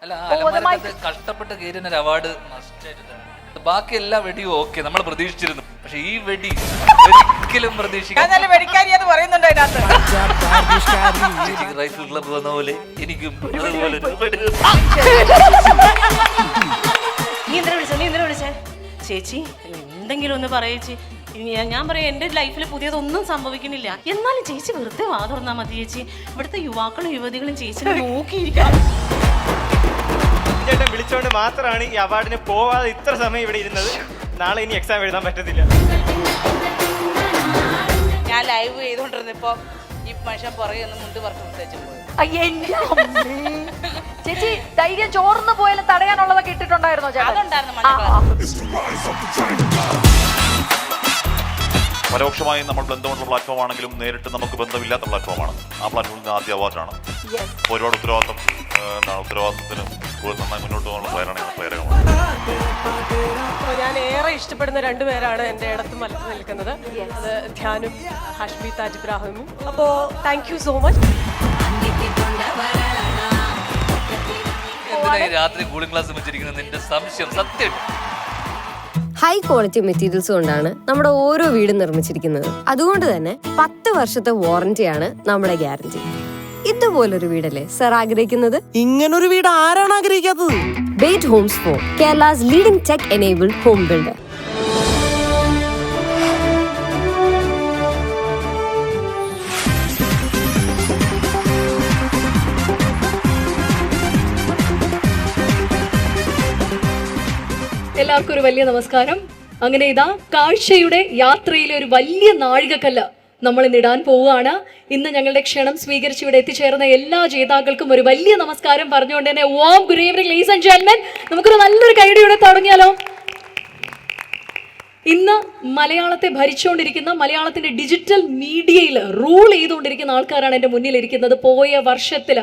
അല്ല അലമാരക്കകത്ത് കഷ്ടപ്പെട്ട് കയറുന്ന ഒരു അവാർഡ് ബാക്കി എല്ലാ വെടിയും ഓക്കെ നമ്മൾ പ്രതീക്ഷിച്ചിരുന്നു. പക്ഷെ ഈ വെടി ഒരിക്കലും പ്രതീക്ഷിക്കാൻ റൈഫിൾ ക്ലബ് വന്ന പോലെ എനിക്കും അതുപോലെ നീ എന്തിനാ വിളിച്ചേ ചേച്ചി? എന്തെങ്കിലും ഒന്ന് പറയേച്ചി. ഞാൻ പറയാം എന്റെ ലൈഫിൽ പുതിയതൊന്നും സംഭവിക്കുന്നില്ല. എന്നാലും ചേച്ചി വെറുതെ വാ തുറന്നാ മതി ചേച്ചി. ഇവിടുത്തെ യുവാക്കളും യുവതികളും ചേച്ചിനെ നോക്കിയിരിക്കാം. ചേട്ടൻ വിളിച്ചോണ്ട് മാത്രമാണ് ഈ അവാർഡിന് പോവാതെ ഇത്ര സമയം ഇവിടെ ഇരുന്നത്. നാളെ ഇനി എക്സാം എഴുതാൻ പറ്റത്തില്ല. ഞാൻ ലൈവ് ചെയ്തോണ്ടിരുന്നപ്പോ ഈ മനുഷ്യൻ പുറകെ ഒന്ന് മുണ്ട് പറഞ്ഞു മുട്ടേച്ചു പോയി. ചേച്ചി ധൈര്യം ചോർന്ന് പോയാലും തടയാനുള്ളതൊക്കെ ഇട്ടിട്ടുണ്ടായിരുന്നോ? പരോക്ഷമായി നമ്മൾ ബന്ധമുള്ള പ്ലാറ്റ്ഫോം ആണെങ്കിലും നേരിട്ട് നമുക്ക് ബന്ധമില്ലാത്ത പ്ലാറ്റ്ഫോമാണ്. ആ പ്ലാറ്റ്ഫോമിൽ ആദ്യ അവാർഡാണ്. ഒരുപാട് ഉത്തരവാദിത്തത്തിന് നന്നായി മുന്നോട്ട് പോകുന്ന പ്ലെയറാണ് പ്ലെയറുകളാണ്. ഞാൻ ഏറെ ഇഷ്ടപ്പെടുന്ന രണ്ടുപേരാണ് എൻ്റെ ഇടത്ത് നിൽക്കുന്നത്. അത് ധ്യാനും ഹാഷ്മി താജ് ഇബ്രാഹിമും. അപ്പോൾ താങ്ക് യു സോ മച്ച്. എന്തിനാ രാത്രി കൂളിംഗ് ഗ്ലാസ് വെച്ചിരിക്കുന്നത്? നിന്റെ സംശയം സത്യം. ഹൈ ക്വാളിറ്റി മെറ്റീരിയൽസ് കൊണ്ടാണ് നമ്മുടെ ഓരോ വീടും നിർമ്മിച്ചിരിക്കുന്നത്. അതുകൊണ്ട് തന്നെ 10 വർഷത്തെ വാറന്റിയാണ് നമ്മുടെ ഗ്യാരണ്ടി. ഇതുപോലൊരു വീടല്ലേ സർ ആഗ്രഹിക്കുന്നത്? ഇങ്ങനൊരു വീട് ആരാണ് ആഗ്രഹിക്കാത്തത്? Bate homes for Kerala's leading tech enabled home builder. എല്ലാവർക്കും ഒരു വലിയ നമസ്കാരം. അങ്ങനെ ഇതാ കാഴ്ചയുടെ യാത്രയിലെ ഒരു വലിയ നാഴികക്കല്ല് നമ്മൾ ഇന്നിടാൻ പോവുകയാണ്. ഇന്ന് ഞങ്ങളുടെ ക്ഷണം സ്വീകരിച്ച് ഇവിടെ എത്തിച്ചേർന്ന എല്ലാ ജേതാക്കൾക്കും ഒരു വലിയ നമസ്കാരം പറഞ്ഞുകൊണ്ട് തന്നെ warm good evening ladies and gentlemen. നമുക്കൊരു നല്ലൊരു കൈയടിയോടെ തുടങ്ങിയാലോ? ഇന്ന് മലയാളത്തെ ഭരിച്ചുകൊണ്ടിരിക്കുന്ന, മലയാളത്തിന്റെ ഡിജിറ്റൽ മീഡിയയിൽ റൂൾ ചെയ്തുകൊണ്ടിരിക്കുന്ന ആൾക്കാരാണ് എൻ്റെ മുന്നിലിരിക്കുന്നത്. പോയ വർഷത്തിൽ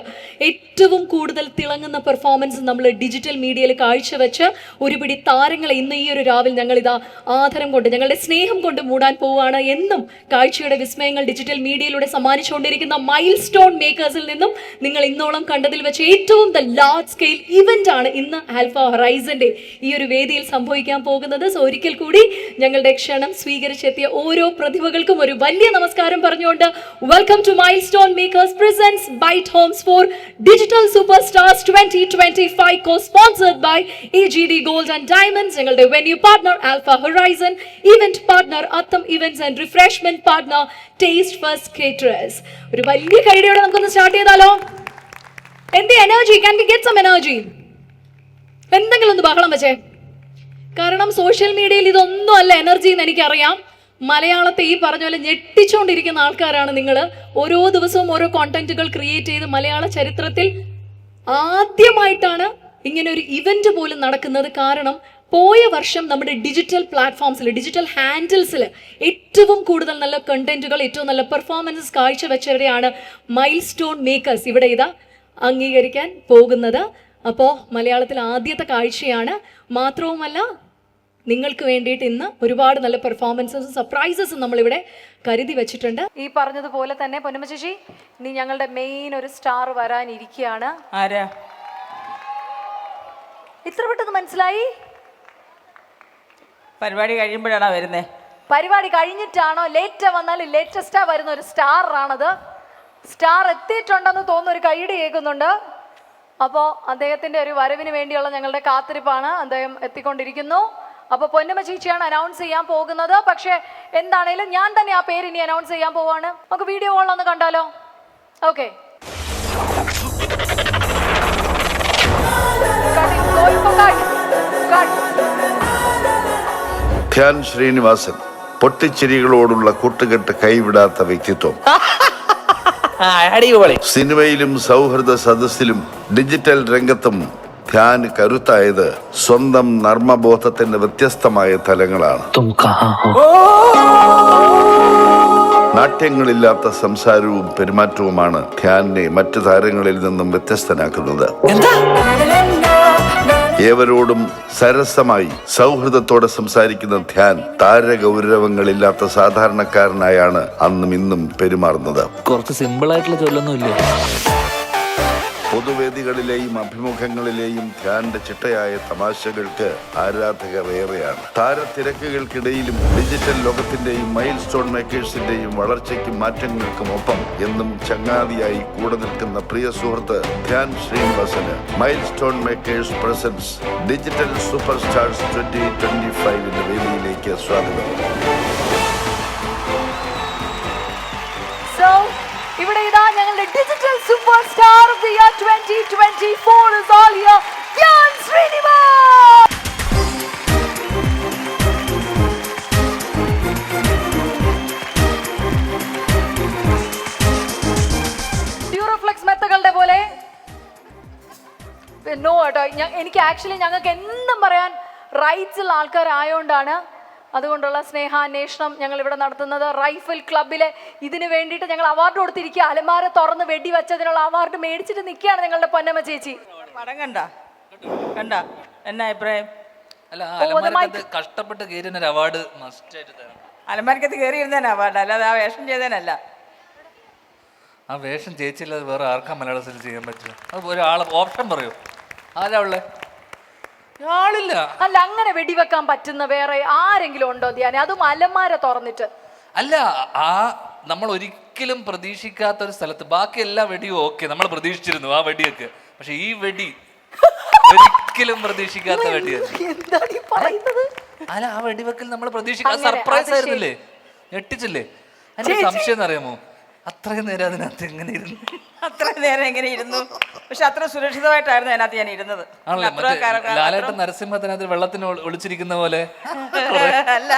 ഏറ്റവും കൂടുതൽ തിളങ്ങുന്ന പെർഫോമൻസ് നമ്മൾ ഡിജിറ്റൽ മീഡിയയിൽ കാഴ്ചവെച്ച് ഒരുപിടി താരങ്ങളെ ഇന്ന് ഈ ഒരു രാവിൽ ഞങ്ങൾ ഇതാ ആദരം കൊണ്ട്, ഞങ്ങളുടെ സ്നേഹം കൊണ്ട് മൂടാൻ പോവുകയാണ്. എന്നും കാഴ്ചയുടെ വിസ്മയങ്ങൾ ഡിജിറ്റൽ മീഡിയയിലൂടെ സമ്മാനിച്ചുകൊണ്ടിരിക്കുന്ന മൈൽ സ്റ്റോൺ മേക്കേഴ്സിൽ നിന്നും നിങ്ങൾ ഇന്നോളം കണ്ടതിൽ വെച്ച് ഏറ്റവും ലാർജ് സ്കെയിൽ ഇവന്റ് ആണ് ഇന്ന് ആൽഫ ഹൊറൈസന്റെ ഈ ഒരു വേദിയിൽ സംഭവിക്കാൻ പോകുന്നത്. സോ ഒരിക്കൽ കൂടി ഞങ്ങളുടെ ക്ഷണം സ്വീകരിച്ചെത്തിയ ഓരോ പ്രതിഭകൾക്കും ഒരു വലിയ നമസ്കാരം പറഞ്ഞുകൊണ്ട് welcome to mile stone makers presents Byte Homes for Digital super stars 2025 co-sponsored by AGD Gold and Diamonds. ഞങ്ങളുടെ venue partner Alpha Horizon, event partner Atham events and refreshment partner taste first caterers. ഒരു വലിയ കൈഡിയോടെ നമുക്കൊന്ന് start ചെയ്താലോ? എന്ത് energy? Can we get some energy? എന്തെങ്കിലും ഒന്ന് ബഹളം വെച്ചേ. കാരണം സോഷ്യൽ മീഡിയയിൽ ഇതൊന്നും അല്ല എനർജി എന്ന് എനിക്കറിയാം. മലയാളത്തെ ഈ പറഞ്ഞ പോലെ ഞെട്ടിച്ചുകൊണ്ടിരിക്കുന്ന ആൾക്കാരാണ് നിങ്ങൾ. ഓരോ ദിവസവും ഓരോ കോണ്ടന്റുകൾ ക്രിയേറ്റ് ചെയ്ത് മലയാള ചരിത്രത്തിൽ ആദ്യമായിട്ടാണ് ഇങ്ങനെ ഒരു ഇവന്റ് പോലും നടക്കുന്നത്. കാരണം പോയ വർഷം നമ്മുടെ ഡിജിറ്റൽ പ്ലാറ്റ്ഫോംസിൽ, ഡിജിറ്റൽ ഹാൻഡിൽസിൽ ഏറ്റവും കൂടുതൽ നല്ല കണ്ടന്റുകൾ, ഏറ്റവും നല്ല പെർഫോമൻസസ് കാഴ്ചവെച്ചവരെയാണ് മൈൽ സ്റ്റോൺ മേക്കേഴ്സ് ഇവിടെ ഇതാ അംഗീകരിക്കാൻ പോകുന്നത്. അപ്പോൾ മലയാളത്തിൽ ആദ്യത്തെ കാഴ്ചയാണ്. മാത്രവുമല്ല, നിങ്ങൾക്ക് വേണ്ടിയിട്ട് ഇന്ന് ഒരുപാട് നല്ല പെർഫോമൻസസും സർപ്രൈസസും നമ്മളിവിടെ കരുതി വെച്ചിട്ടുണ്ട്. ഈ പറഞ്ഞതുപോലെ തന്നെ പൊന്നമ്മ ചേച്ചി, ഇനി ഞങ്ങളുടെ മെയിൻ ഒരു സ്റ്റാർ വരാനിരിക്കുകയാണ്. ആരാ? ഇത്ര പെട്ടെന്ന് മനസ്സിലായി? പരിപാടി കഴിയുമ്പോഴാണോ വരുന്നേ? പരിപാടി കഴിഞ്ഞിട്ടാണോ? ലേറ്റ് വന്നാലും ലേറ്റസ്റ്റാ വരുന്ന ഒരു സ്റ്റാറാണത്. സ്റ്റാർ എത്തിയിട്ടുണ്ടെന്ന് തോന്നുന്ന ഒരു കൈയ്യടി കേൾക്കുന്നുണ്ട്. അപ്പോൾ അദ്ദേഹത്തിന്റെ ഒരു വരവിന് വേണ്ടിയുള്ള ഞങ്ങളുടെ കാത്തിരിപ്പാണ്. അദ്ദേഹം എത്തിക്കൊണ്ടിരിക്കുന്നു. അപ്പോൾ പൊന്നമ്മ ചേച്ചിയാണ് അനൗൺസ് ചെയ്യാൻ പോകുന്നത്. പക്ഷെ എന്താണേലും ഞാൻ തന്നെ ആ പേര് ഇനി അനൗൺസ് ചെയ്യാൻ പോവാണ്. നമുക്ക് വീഡിയോ കോൾ ഒന്ന് കണ്ടാലോ? ഓക്കെ. ധ്യാൻ ശ്രീനിവാസൻ, പൊട്ടിച്ചിരികളോടുള്ള കൂട്ടുകെട്ട് കൈവിടാത്ത വ്യക്തിത്വം. സിനിമയിലും സൗഹൃദ സദസ്സിലും ഡിജിറ്റൽ രംഗത്തും ധ്യാൻ കരുത്തായത് സ്വന്തം നർമ്മബോധത്തിന്റെ വ്യത്യസ്തമായ തലങ്ങളാണ്. നാട്യങ്ങളില്ലാത്ത സംസാരവും പെരുമാറ്റവുമാണ് ധ്യാനിനെ മറ്റു താരങ്ങളിൽ നിന്നും വ്യത്യസ്തനാക്കുന്നത്. ഏവരോടും സരസമായി സൗഹൃദത്തോടെ സംസാരിക്കുന്ന ധ്യാൻ താരഗൗരവങ്ങളില്ലാത്ത സാധാരണക്കാരനായാണ് അന്നും ഇന്നും പെരുമാറുന്നത്. കുറച്ച് സിമ്പിൾ ആയിട്ടുള്ള ചൊല്ലൊന്നുമില്ലേ? പൊതുവേദികളിലെയും അഭിമുഖങ്ങളിലെയും ധ്യാന്റെ ചിട്ടയായ തമാശകൾക്ക് ആരാധകർ ഏറെയാണ്. താരത്തിരക്കുകൾക്കിടയിലും ഡിജിറ്റൽ ലോകത്തിന്റെയും മൈൽ സ്റ്റോൺ മേക്കേഴ്സിന്റെയും വളർച്ചയ്ക്കും മാറ്റങ്ങൾക്കും ഒപ്പം എന്നും ചങ്ങാതിയായി കൂടെ നിൽക്കുന്ന പ്രിയ സുഹൃത്ത് ധ്യാൻ ശ്രീനിവാസന് mile stone makers presence digital super stars 2025 വേദിയിലേക്ക് സ്വാഗതം. ഇവിടെ ഇതാ ഞങ്ങളുടെ digital super star of the year 2024 is all here, Dhyan Sreenivas. Duroflex മെത്തകളുടെ പോലെ നോ കേട്ടോ, എനിക്ക് ആക്ച്വലി ഞങ്ങൾക്ക് എന്തും പറയാൻ റൈറ്റ്സ് ഉള്ള ആൾക്കാരായോണ്ടാണ് അതുകൊണ്ടുള്ള സ്നേഹാന്വേഷണം ഞങ്ങൾ ഇവിടെ നടത്തുന്നത്. റൈഫിൾ ക്ലബിലെ ഇതിന് വേണ്ടിയിട്ട് ഞങ്ങൾ അവാർഡ് കൊടുത്തിരിക്കുക. അലമാര തുറന്ന് വെടിവെച്ചതിനുള്ള അവാർഡ് മേടിച്ചിട്ട് നിൽക്കുകയാണ് ഞങ്ങളുടെ പൊന്നമ്മ ചേച്ചി. പടം കണ്ട എന്നാ അഭിപ്രായം? അല്ല ആ അലമാരക്കകത്ത് കഷ്ടപ്പെട്ട് കയറിയ ഒരു അവാർഡ് മസ്റ്റായിട്ട് തരണം. അലമാരക്കകത്ത് കയറി ഇരുന്നേനാ അവാർഡ്, അല്ലാതെ ആ വേഷം ചെയ്തേനല്ല. ആ വേഷം ചേച്ചിയില്ലാതെ വേറെ ആർക്കാ മലയാളത്തിൽ ചെയ്യാൻ പറ്റില്ല? അത് ഒരാൾ ഓപ്ഷൻ പറയൂ, ആരാ ഉള്ളേ? ആളില്ല. അല്ല, അങ്ങനെ വെടിവെക്കാൻ പറ്റുന്ന വേറെ ആരെങ്കിലും ഉണ്ടോ ധ്യാനെ? അതും അലമാര തുറന്നിട്ട്. അല്ല, ആ നമ്മൾ ഒരിക്കലും പ്രതീക്ഷിക്കാത്ത ഒരു സ്ഥലത്ത് ബാക്കി എല്ലാ വെടിയും ഓക്കെ, നമ്മൾ പ്രതീക്ഷിച്ചിരുന്നു ആ വെടിയൊക്കെ, പക്ഷെ ഈ വെടി ഒരിക്കലും പ്രതീക്ഷിക്കാത്ത വെടിയാണ്. എന്താണ് ഈ പറയുന്നത്? അല്ല, ആ വെടിവെക്കൽ നമ്മൾ പ്രതീക്ഷിക്കാത്ത സർപ്രൈസ് ആയിരുന്നില്ലേ, ഞെട്ടിച്ചില്ലേ? എന്റെ സംശയം എന്നറിയാമോ, അത്രയും നേരം അതിനകത്ത് എങ്ങനെ ഇരുന്നു? അത്രയും നേരം എങ്ങനെ ഇരുന്നു? പക്ഷെ അത്ര സുരക്ഷിതമായിട്ടായിരുന്നു അതിനകത്ത് ഞാൻ ഇരുന്നത്. ലാലേട്ടൻ നരസിംഹത്തിനകത്ത് വെള്ളത്തിന് ഒളിച്ചിരിക്കുന്ന പോലെ അല്ല,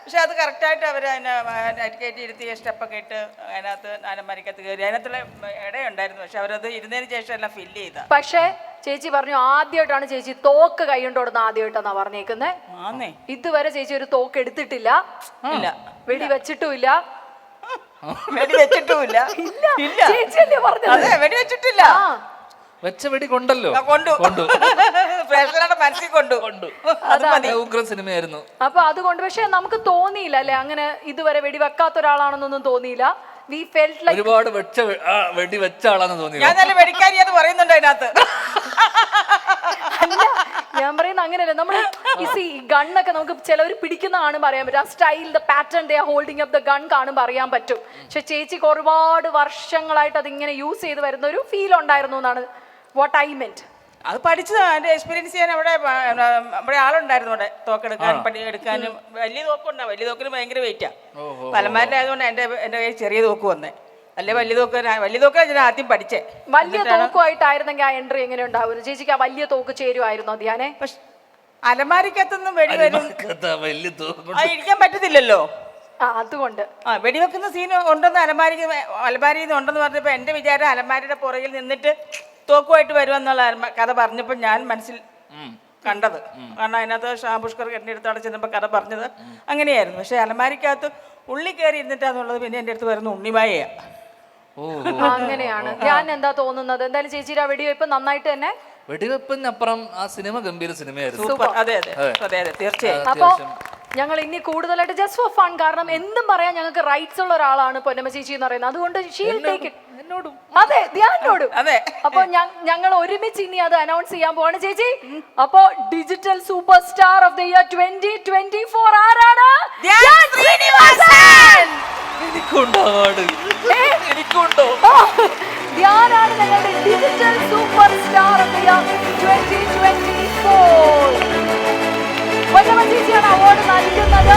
പക്ഷെ അത് കറക്റ്റായിട്ട് അവർ അതിനെ കയറ്റി ഇരുത്തി സ്റ്റെപ്പൊക്കെ ഇട്ട് അതിനകത്ത് അലമാരിക്കകത്ത് കയറി. അതിനകത്തുള്ള ഇടയുണ്ടായിരുന്നു, പക്ഷെ അവരത് ഇരുന്നതിന് ശേഷം എല്ലാം ഫില്ല് ചെയ്ത. പക്ഷേ ചേച്ചി പറഞ്ഞു ആദ്യമായിട്ടാണ് ചേച്ചി തോക്ക് കൈ കൊണ്ടോടുന്ന ആദ്യമായിട്ടാണ് പറഞ്ഞേക്കുന്നത്. ഇതുവരെ ചേച്ചി ഒരു തോക്ക് എടുത്തിട്ടില്ല, വെടി വെച്ചിട്ടുമില്ല. വെടിവെച്ചിട്ടുമില്ല. ചേച്ചിയല്ലേ പറഞ്ഞത്? വെടിവെച്ചിട്ടില്ല. വെച്ച വെടി കൊണ്ടല്ലോ, മനസ്സിൽ കൊണ്ടു. ഉഗ്ര സിനിമയായിരുന്നു. അപ്പൊ അതുകൊണ്ട് പക്ഷെ നമുക്ക് തോന്നിയില്ല അല്ലെ, അങ്ങനെ ഇതുവരെ വെടി വെക്കാത്ത ഒരാളാണെന്നൊന്നും തോന്നിയില്ല. വി ഫെൽറ്റ് ലൈക്ക് ഒരുപാട് വെടി വെച്ച ആളാണെന്ന് തോന്നി. ഞാൻ നല്ല വെടിക്കാരി എന്ന് പറയുന്നുണ്ട് അതിനകത്ത്. അല്ല, ഞാൻ പറയുന്നത് അങ്ങനെയല്ല. നമ്മൾ ഈ ഗണ്ണൊക്കെ നമുക്ക് ചിലവർ പിടിക്കുന്ന കാണുമ്പോൾ അറിയാൻ പറ്റും. ആ style, the pattern they are holding up the gun കാണുമ്പോൾ അറിയാൻ പറ്റും. പക്ഷെ ചേച്ചിക്ക് ഒരുപാട് വർഷങ്ങളായിട്ട് അതിങ്ങനെ യൂസ് ചെയ്ത് വരുന്ന ഒരു ഫീൽ ഉണ്ടായിരുന്നു എന്നാണ് വാട്ട് ഐ മെന്റ്. അത് പഠിച്ചതാണ്, അതിന്റെ എക്സ്പീരിയൻസ് ചെയ്യാൻ. അവിടെ ആളുണ്ടായിരുന്നു അവിടെ തോക്കെടുക്കാനും എടുക്കാനും. വലിയ തോക്കുണ്ടാവും, വലിയ തോക്കിന് ഭയങ്കര വെയിറ്റാ. പലമാരുടെ ആയതുകൊണ്ട് എന്റെ കയ്യിൽ ചെറിയ തോക്ക് വന്നേ. അല്ലെ വലിയ തോക്ക് ഞാൻ ആദ്യം പഠിച്ചേ. വലിയ തോക്കുമായിട്ടായിരുന്നെങ്കിൽ ആ എൻട്രി എങ്ങനെ ഉണ്ടാവും ചേച്ചിക്ക്? ആ വലിയ തോക്ക് ചേരുമായിരുന്നോ ധ്യാനെ? പക്ഷെ അലമാരിക്കത്തൊന്നും വെടി വരും, ഇരിക്കാൻ പറ്റത്തില്ലല്ലോ. അതുകൊണ്ട് വെടിവെക്കുന്ന സീൻ ഉണ്ടെന്ന് അലമാരിയിൽ നിന്ന് ഉണ്ടെന്ന് പറഞ്ഞപ്പോൾ എൻ്റെ വിചാരം അലമാരിയുടെ പുറകിൽ നിന്നിട്ട് തോക്കുമായിട്ട് വരുമെന്നുള്ള കഥ പറഞ്ഞപ്പോൾ ഞാൻ മനസ്സിൽ കണ്ടത്. കാരണം അതിനകത്ത് ഷാപുഷ്കർ എൻ്റെ അടുത്ത് അവിടെ ചെന്നപ്പോൾ കഥ പറഞ്ഞത് അങ്ങനെയായിരുന്നു. പക്ഷെ അലമാരിക്കകത്ത് ഉള്ളി കയറി ഇരുന്നിട്ടാന്നുള്ളത് പിന്നെ എൻ്റെ അടുത്ത് വരുന്ന ഉണ്ണിമായയാണ്. അങ്ങനെയാണ്. ഞാൻ എന്താ തോന്നുന്നത്? എന്തായാലും ചേച്ചിയുടെ ആ വെടിവെപ്പ് നന്നായിട്ട് തന്നെ. വെടിവെപ്പിനപ്പുറം ആ സിനിമ ഗംഭീര സിനിമയായിരുന്നു. അതെ തീർച്ചയായും. അപ്പൊ ഞങ്ങൾ ഇനി കൂടുതലായിട്ട് ജസ്റ്റ് ഫോർ ഫൺ, കാരണം എന്തും പറയാൻ ഞങ്ങൾക്ക് റൈറ്റ്സ് ഉള്ള ഒരാളാണ് പൊന്നമ്മ ചേച്ചി എന്ന് പറയുന്നത്. അതുകൊണ്ട് അതെ, ധ്യാനോടും. അതെ. അപ്പൊ ഞങ്ങൾ ഒരുമിച്ച് ഇനി അത് അനൗൺസ് ചെയ്യാൻ പോവാണ് ചേച്ചി. അപ്പൊ digital super star of the year 2024 ആരാണ്? ധ്യാനാണ് ഞങ്ങളുടെ digital super star of the year 2024. Ponnamma ചേച്ചിയാണ് അവാർഡ് നൽകുന്നത്.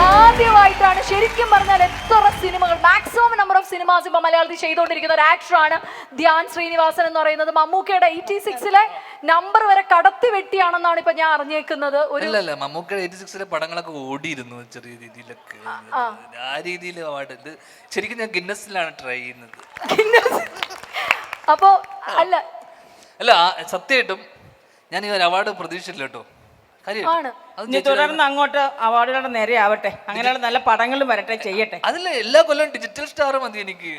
ആദ്യമായിട്ടാണ് ശരിക്കും പറഞ്ഞാൽ എത്ര സിനിമകൾ, മാക്സിമം നമ്പർ ഓഫ് സിനിമാസ് ഇപ്പൊ മലയാളത്തിൽ ചെയ്തുകൊണ്ടിരിക്കുന്ന ഒരു ആക്ടറാണ് ധ്യാൻ ശ്രീനിവാസൻ എന്ന് പറയുന്നത്. മമ്മൂക്കയുടെ 86-ലെ നമ്പർ വരെ കടത്തി വെട്ടിയാണെന്നാണ് ഇപ്പൊ ഞാൻ അറിഞ്ഞേക്കുന്നത്. മമ്മൂക്കയുടെ 86-ലെ പടങ്ങളൊക്കെ ഓടിയിരുന്നു ചെറിയ രീതിയിലൊക്കെ. ആ രീതിയിൽ അവാർഡ് ശരിക്കും ഞാൻ ഗിന്നസിലാണ് ട്രൈ ചെയ്യുന്നത്. അപ്പോ അല്ല അല്ല സത്യമായിട്ടും ഞാൻ ഈ ഒരു അവാർഡ് പ്രതീക്ഷിച്ചില്ല കേട്ടോ. കാര്യമായിട്ട്. അത് ഇനി തുടർന്ന് അങ്ങോട്ട് അവാർഡുകളുടെ നിരയാവട്ടെ, അങ്ങനെയുള്ള നല്ല പടങ്ങളും വരട്ടെ, ചെയ്യട്ടെ. അതിൽ എല്ലാ കൊല്ലം ഡിജിറ്റൽ സ്റ്റാർ മതി എനിക്ക്.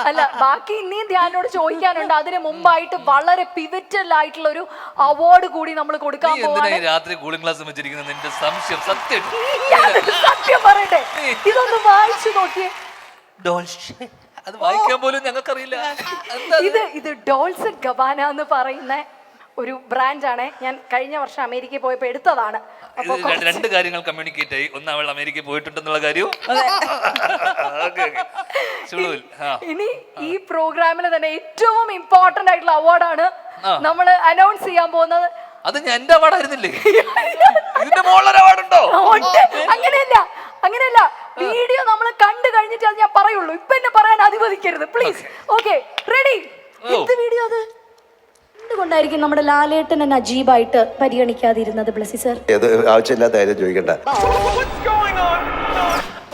അല്ല, ബാക്കി ഇനിയും ധ്യാനോട് ചോദിക്കാനുണ്ട്. അതിന് മുമ്പായിട്ട് വളരെ പിവറ്റൽ ആയിട്ടുള്ള ഒരു അവാർഡ് കൂടി നമ്മൾ കൊടുക്കാൻ പോവാണ്. രാത്രി കൂളിംഗ് ക്ലാസ് വെച്ചിരിക്കുന്നത് നിന്റെ സംശയം സത്യം? സത്യം പറയട്ടെ, ഇതൊന്ന് വായിച്ചു നോക്കിയേ. അത് വായിക്കാൻ പോലും ഞങ്ങൾക്കറിയില്ല. ഇത് ഡോൾസ് ആൻഡ് ഗബാന എന്ന് പറയുന്ന ഒരു ബ്രാൻഡാണ്. ഞാൻ കഴിഞ്ഞ വർഷം അമേരിക്കയിൽ പോയപ്പോൾ എടുത്തതാണ്. രണ്ട് കാര്യങ്ങൾ കമ്മ്യൂണിക്കേറ്റ് ആയി. ഒന്ന്, അവൾ അമേരിക്കയിൽ പോയിട്ടുണ്ടെന്നുള്ള കാര്യവും. ഇനി ഈ പ്രോഗ്രാമിൽ തന്നെ ഏറ്റവും ഇമ്പോർട്ടന്റ് ആയിട്ടുള്ള അവാർഡാണ് നമ്മൾ അനൗൺസ് ചെയ്യാൻ പോകുന്നത്. അത് ഞാൻ എന്റെ അവാർഡായിരുന്നില്ലേ? ഇതിന്റെ മുകളിലൊരു അവാർഡുണ്ടോ? അങ്ങനെയല്ല, വീഡിയോ നമ്മൾ കണ്ടു കഴിഞ്ഞിട്ട് അത് ഞാൻ പറയുള്ളൂ. ഇപ്പൊ എന്നെ പറയാൻ അനുവദിക്കരുത് പ്ലീസ്. Okay, ready? എന്ത് വീഡിയോ അത്? എന്തുകൊണ്ടായിരിക്കും നമ്മുടെ ലാലേട്ടനെ നജീബായിട്ട് പരിഗണിക്കാതിരുന്നത് ബ്ലസ്സി സർ? ആവശ്യമില്ലാത്ത കാര്യം ചോദിക്കട്ടെ.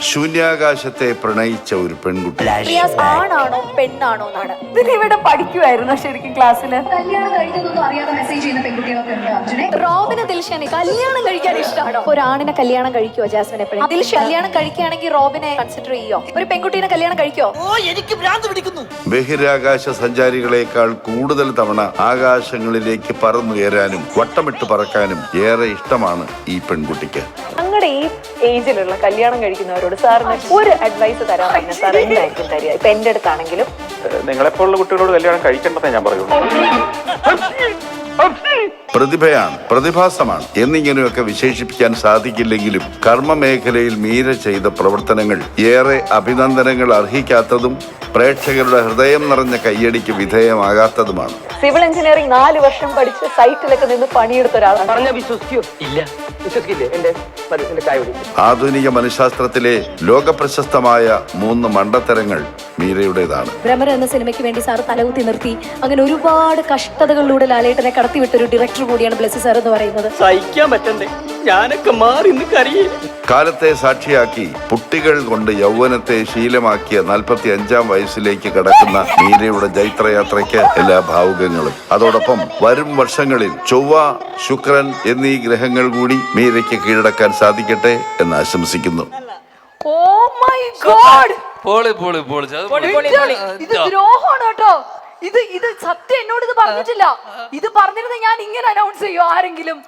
ശൂന്യാകാശത്തെ പ്രണയിച്ച ഒരു പെൺകുട്ടി ആണാണോ പെണ്ണാണോ എന്നാണ് ഇവിടെ പഠിക്കുമായിരുന്നു ശരിക്കും ക്ലാസ്സില്. കല്യാണം കഴിക്കുന്നൊന്നും അറിയാതെ മെസ്സേജ് ചെയ്യുന്ന പെൺകുട്ടികളൊക്കെ ഉണ്ട്. റോബിന് ദിൽഷനെ കല്യാണം കഴിക്കാൻ ഇഷ്ടമാണോ? ഒരാണിനെ കല്യാണം കഴിക്കുവോ ജാസ്മിൻ? എപ്പോഴും ദിൽഷ കല്യാണം കഴിക്കുകയാണെങ്കിൽ റോബിനെ കൺസിഡർ ചെയ്യോ? ഒരു പെൺകുട്ടീനെ കല്യാണം കഴിക്കോ? എനിക്ക് ഭ്രാന്ത് പിടിക്കുന്നു. ബഹിരാകാശ സഞ്ചാരികളെക്കാൾ കൂടുതൽ തവണ ആകാശങ്ങളിലേക്ക് പറന്നുയരാനും വട്ടമിട്ട് പറക്കാനും ഏറെ ഇഷ്ടമാണ് ഈ പെൺകുട്ടിക്ക്. ഞങ്ങളുടെ ഈ ഏജിലുള്ള കല്യാണം കഴിക്കുന്നവരോട് സാറിന് ഒരു അഡ്വൈസ് തരാൻ പറഞ്ഞാൽ സാർ എന്തായിരിക്കും തരിക? ഇപ്പൊ എന്റെ അടുത്താണെങ്കിലും നിങ്ങളെപ്പോലുള്ള കുട്ടികളോട് കല്യാണം കഴിക്കേണ്ടതേ ഞാൻ പറയുള്ളൂ. പ്രതിഭയാണ്, പ്രതിഭാസമാണ് എന്നിങ്ങനെയൊക്കെ വിശേഷിപ്പിക്കാൻ സാധിക്കില്ലെങ്കിലും കർമ്മമേഖലയിൽ മീര ചെയ്ത പ്രവർത്തനങ്ങൾ ഏറെ അഭിനന്ദനങ്ങൾ അർഹിക്കാത്തതും പ്രേക്ഷകരുടെ ഹൃദയം നിറഞ്ഞ കയ്യടിക്ക് വിധേയമാകാത്തതുമാണ്. സിവിൽ എഞ്ചിനീയറിംഗ് 4 വർഷം പഠിച്ച് സൈറ്റിലൊക്കെ നിന്ന് പണിയെടുത്ത ഒരാളാണ്. ആധുനിക മനഃശാസ്ത്രത്തിലെ ലോകപ്രശസ്തമായ 3 മണ്ടത്തരങ്ങൾ മീരയുടേതാണ്. ഭ്രമർ എന്ന സിനിമയ്ക്ക് വേണ്ടി സാർ തലകുത്തി നിർത്തി അങ്ങനെ ഒരുപാട് കഷ്ടതകളിലൂടെ ലാലേട്ടനെ കടത്തിവിട്ടൊരു ഡയറക്ടർ കൂടിയാണ് ബ്ലസ്സി സാർ എന്ന് പറയുന്നത്. സഹിക്കാൻ പറ്റണ്ടേ? ഞാനൊക്കെ മാറി കാലത്തെ സാക്ഷിയാക്കി കുട്ടികൾ കൊണ്ട് യൗവനത്തെ ശീലമാക്കിയ 45-ാം വയസ്സിലേക്ക് കടക്കുന്ന മീരയുടെ ജൈത്രയാത്രയ്ക്ക് എല്ലാ ഭാവുകങ്ങളും. അതോടൊപ്പം വരും വർഷങ്ങളിൽ ചൊവ്വ, ശുക്രൻ എന്നീ ഗ്രഹങ്ങൾ കൂടി മീരയ്ക്ക് കീഴടക്കാൻ സാധിക്കട്ടെ എന്ന് ആശംസിക്കുന്നു. ഇത് ദ്രോഹമാണ് കേട്ടോ. ഇത് സത്യം എന്നോട് ഇത് പറഞ്ഞിട്ടില്ല. ഇത് പറഞ്ഞിരുന്ന ഞാൻ ഇങ്ങനെ അനൗൺസ് ചെയ്യോ ആരെങ്കിലും?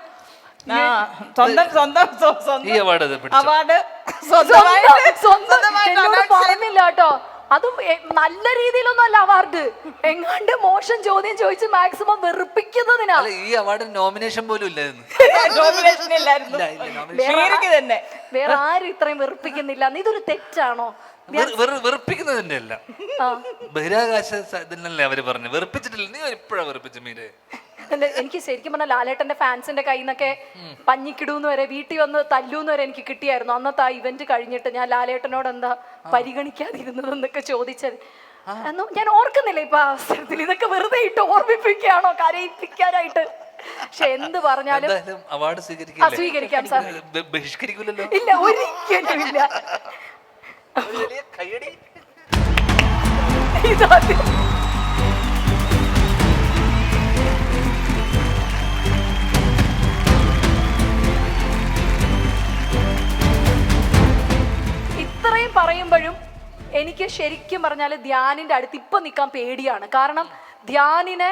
പറഞ്ഞില്ല കേട്ടോ. അതും നല്ല രീതിയിലൊന്നും അല്ല അവാർഡ്. എങ്ങാണ്ട് മോശം ചോദ്യം ചോദിച്ച് മാക്സിമം വെറുപ്പിക്കുന്നതിനാ. ഈ അവാർഡ് നോമിനേഷൻ പോലും ഇല്ലായിരുന്നു. വേറെ ആരും ഇത്രയും വെറുപ്പിക്കുന്നില്ല. ഇതൊരു തെറ്റാണോ? വെറുപ്പിക്കുന്നത് തന്നെയല്ല, ബഹിരാകാശ ഇതിനല്ലേ അവര് പറഞ്ഞു. വെറുപ്പിച്ചിട്ടില്ല. നീ എപ്പോഴാ വെറുപ്പിച്ച മീരെ? എനിക്ക് ശരിക്കും പറഞ്ഞാൽ ലാലേട്ടന്റെ ഫാൻസിന്റെ കയ്യിൽ നിന്നൊക്കെ പഞ്ഞിക്കിടൂന്ന് വരെ വീട്ടിൽ വന്ന് തല്ലൂന്ന് വരെ എനിക്ക് കിട്ടിയായിരുന്നു. അന്നത്തെ ആ ഇവന്റ് കഴിഞ്ഞിട്ട് ഞാൻ ലാലേട്ടനോട് എന്താ പരിഗണിക്കാതിരുന്നതെന്നൊക്കെ ചോദിച്ചത് ഞാൻ ഓർക്കുന്നില്ല ഇപ്പൊ അവസരത്തിൽ. ഇതൊക്കെ വെറുതെ ഇട്ട് ഓർമ്മിപ്പിക്കുകയാണോ കരയിപ്പിക്കാനായിട്ട്? പക്ഷെ എന്ത് പറഞ്ഞാലും അവാർഡ് സ്വീകരിക്കാം സാർ. ബഹിഷ്കരിക്കില്ലല്ലോ. ഇല്ല, ഒരിക്കലും ഇല്ല. ഇത്രയും പറയുമ്പോഴും എനിക്ക് ശരിക്കും പറഞ്ഞാൽ ധ്യാനിന്റെ അടുത്ത് ഇപ്പൊ നിൽക്കാൻ പേടിയാണ്. കാരണം ധ്യാനിനെ